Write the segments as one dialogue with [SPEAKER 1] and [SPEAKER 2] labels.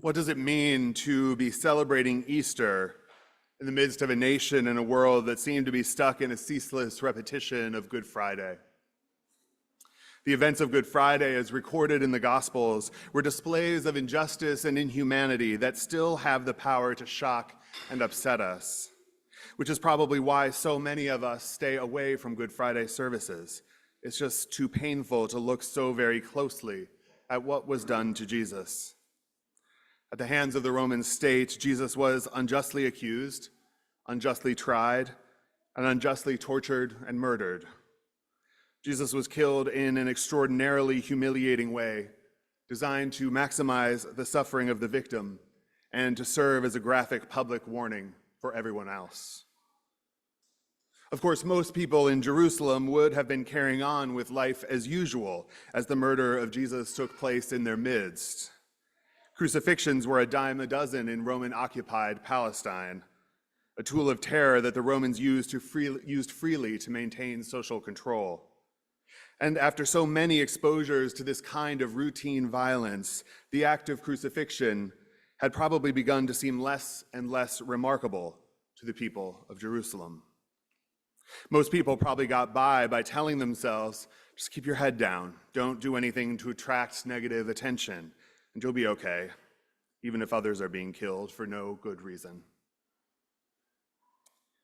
[SPEAKER 1] What does it mean to be celebrating Easter in the midst of a nation and a world that seem to be stuck in a ceaseless repetition of Good Friday? The events of Good Friday, as recorded in the Gospels, were displays of injustice and inhumanity that still have the power to shock and upset us, which is probably why so many of us stay away from Good Friday services. It's just too painful to look so very closely at what was done to Jesus. At the hands of the Roman state, Jesus was unjustly accused, unjustly tried, and unjustly tortured and murdered. Jesus was killed in an extraordinarily humiliating way, designed to maximize the suffering of the victim and to serve as a graphic public warning for everyone else. Of course, most people in Jerusalem would have been carrying on with life as usual as the murder of Jesus took place in their midst. Crucifixions were a dime a dozen in Roman-occupied Palestine, a tool of terror that the Romans used freely to maintain social control. And after so many exposures to this kind of routine violence, the act of crucifixion had probably begun to seem less and less remarkable to the people of Jerusalem. Most people probably got by telling themselves, just keep your head down, don't do anything to attract negative attention, and you'll be okay, even if others are being killed for no good reason.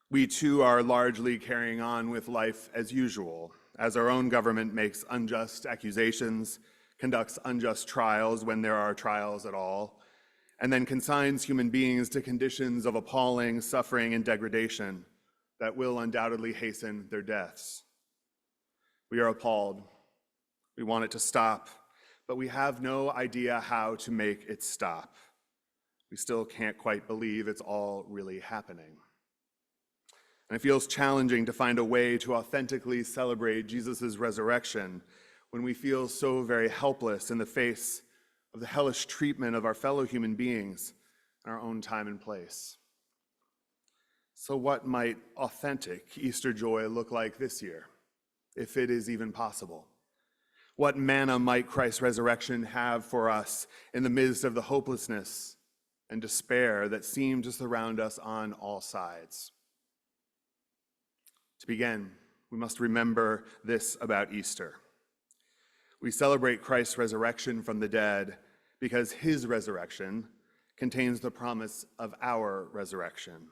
[SPEAKER 1] We too are largely carrying on with life as usual, as our own government makes unjust accusations, conducts unjust trials when there are trials at all, and then consigns human beings to conditions of appalling suffering and degradation that will undoubtedly hasten their deaths. We are appalled. We want it to stop, but we have no idea how to make it stop. We still can't quite believe it's all really happening. And it feels challenging to find a way to authentically celebrate Jesus' resurrection when we feel so very helpless in the face of the hellish treatment of our fellow human beings in our own time and place. So what might authentic Easter joy look like this year, if it is even possible? What manna might Christ's resurrection have for us in the midst of the hopelessness and despair that seem to surround us on all sides? To begin, we must remember this about Easter. We celebrate Christ's resurrection from the dead because his resurrection contains the promise of our resurrection.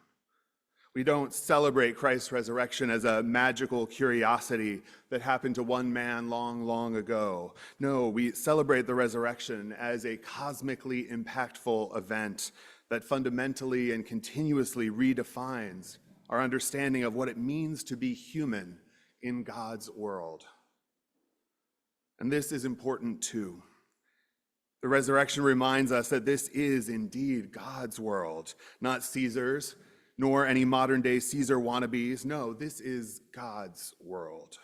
[SPEAKER 1] We don't celebrate Christ's resurrection as a magical curiosity that happened to one man long, long ago. No, we celebrate the resurrection as a cosmically impactful event that fundamentally and continuously redefines our understanding of what it means to be human in God's world. And this is important too. The resurrection reminds us that this is indeed God's world, not Caesar's, nor any modern-day Caesar wannabes. No, this is God's world.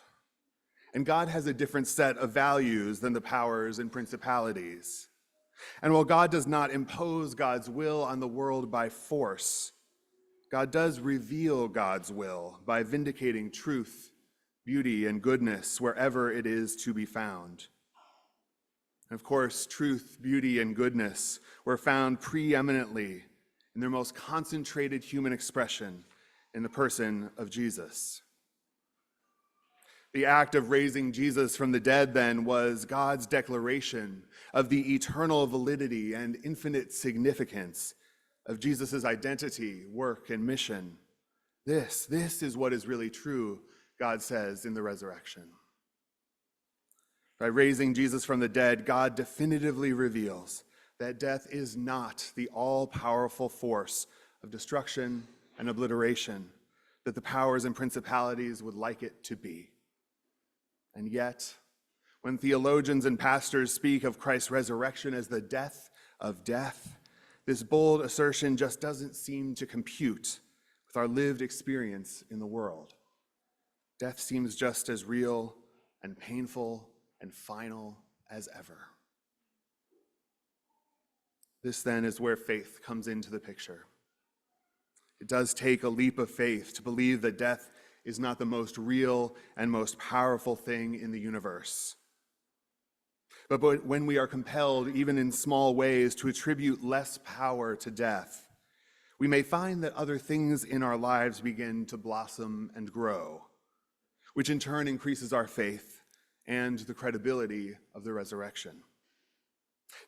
[SPEAKER 1] And God has a different set of values than the powers and principalities. And while God does not impose God's will on the world by force, God does reveal God's will by vindicating truth, beauty, and goodness wherever it is to be found. And of course, truth, beauty, and goodness were found preeminently in their most concentrated human expression in the person of Jesus. The act of raising Jesus from the dead, then, was God's declaration of the eternal validity and infinite significance of Jesus' identity, work, and mission. This is what is really true, God says in the resurrection. By raising Jesus from the dead, God definitively reveals that death is not the all-powerful force of destruction and obliteration that the powers and principalities would like it to be. And yet, when theologians and pastors speak of Christ's resurrection as the death of death, this bold assertion just doesn't seem to compute with our lived experience in the world. Death seems just as real and painful and final as ever. This then is where faith comes into the picture. It does take a leap of faith to believe that death is not the most real and most powerful thing in the universe. But when we are compelled, even in small ways, to attribute less power to death, we may find that other things in our lives begin to blossom and grow, which in turn increases our faith and the credibility of the resurrection.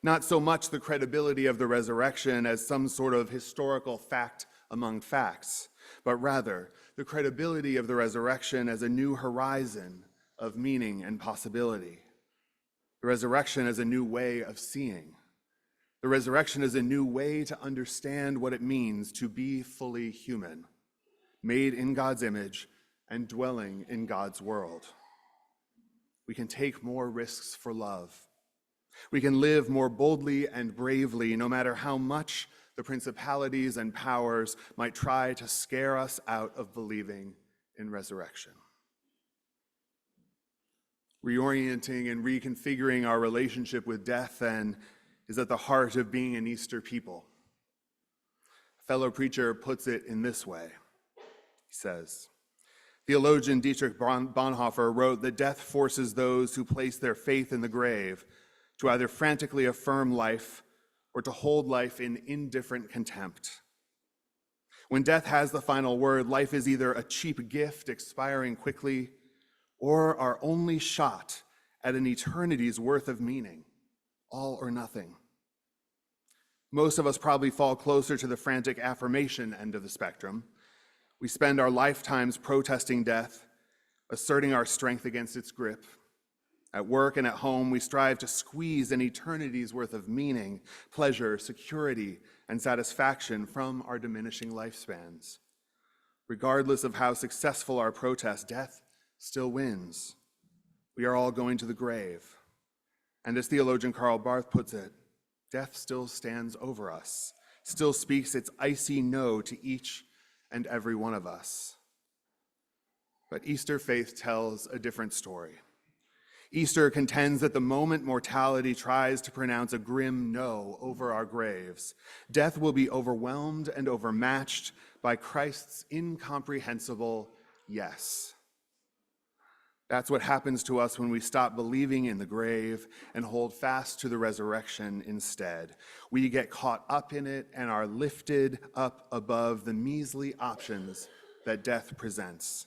[SPEAKER 1] Not so much the credibility of the resurrection as some sort of historical fact among facts, but rather the credibility of the resurrection as a new horizon of meaning and possibility. The resurrection as a new way of seeing. The resurrection is a new way to understand what it means to be fully human, made in God's image and dwelling in God's world. We can take more risks for love. We can live more boldly and bravely, no matter how much the principalities and powers might try to scare us out of believing in resurrection. Reorienting and reconfiguring our relationship with death, then, is at the heart of being an Easter people. A fellow preacher puts it in this way. He says, theologian Dietrich Bonhoeffer wrote that death forces those who place their faith in the grave to either frantically affirm life or to hold life in indifferent contempt. When death has the final word, life is either a cheap gift expiring quickly or our only shot at an eternity's worth of meaning, all or nothing. Most of us probably fall closer to the frantic affirmation end of the spectrum. We spend our lifetimes protesting death, asserting our strength against its grip. At work and at home, we strive to squeeze an eternity's worth of meaning, pleasure, security, and satisfaction from our diminishing lifespans. Regardless of how successful our protest, death still wins. We are all going to the grave. And as theologian Karl Barth puts it, death still stands over us, still speaks its icy no to each and every one of us. But Easter faith tells a different story. Easter contends that the moment mortality tries to pronounce a grim no over our graves, death will be overwhelmed and overmatched by Christ's incomprehensible yes. That's what happens to us when we stop believing in the grave and hold fast to the resurrection instead. We get caught up in it and are lifted up above the measly options that death presents.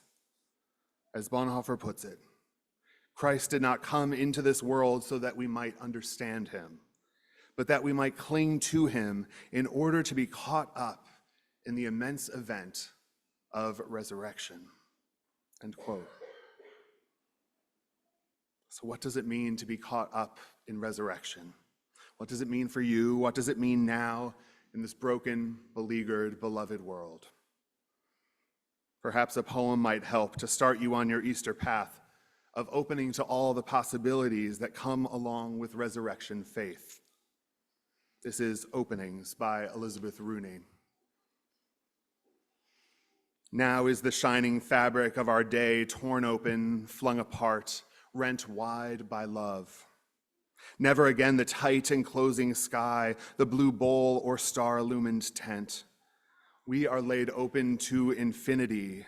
[SPEAKER 1] As Bonhoeffer puts it, Christ did not come into this world so that we might understand him, but that we might cling to him in order to be caught up in the immense event of resurrection. End quote. So what does it mean to be caught up in resurrection? What does it mean for you? What does it mean now in this broken, beleaguered, beloved world? Perhaps a poem might help to start you on your Easter path of opening to all the possibilities that come along with resurrection faith. This is Openings by Elizabeth Rooney. Now is the shining fabric of our day torn open, flung apart, rent wide by love. Never again the tight enclosing sky, the blue bowl or star-illumined tent. We are laid open to infinity,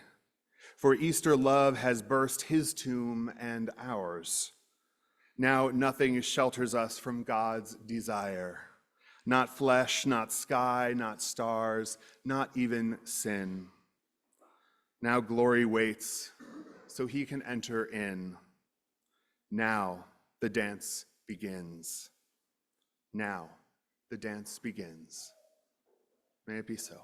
[SPEAKER 1] for Easter love has burst his tomb and ours. Now nothing shelters us from God's desire. Not flesh, not sky, not stars, not even sin. Now glory waits, so he can enter in. Now the dance begins. Now the dance begins. May it be so.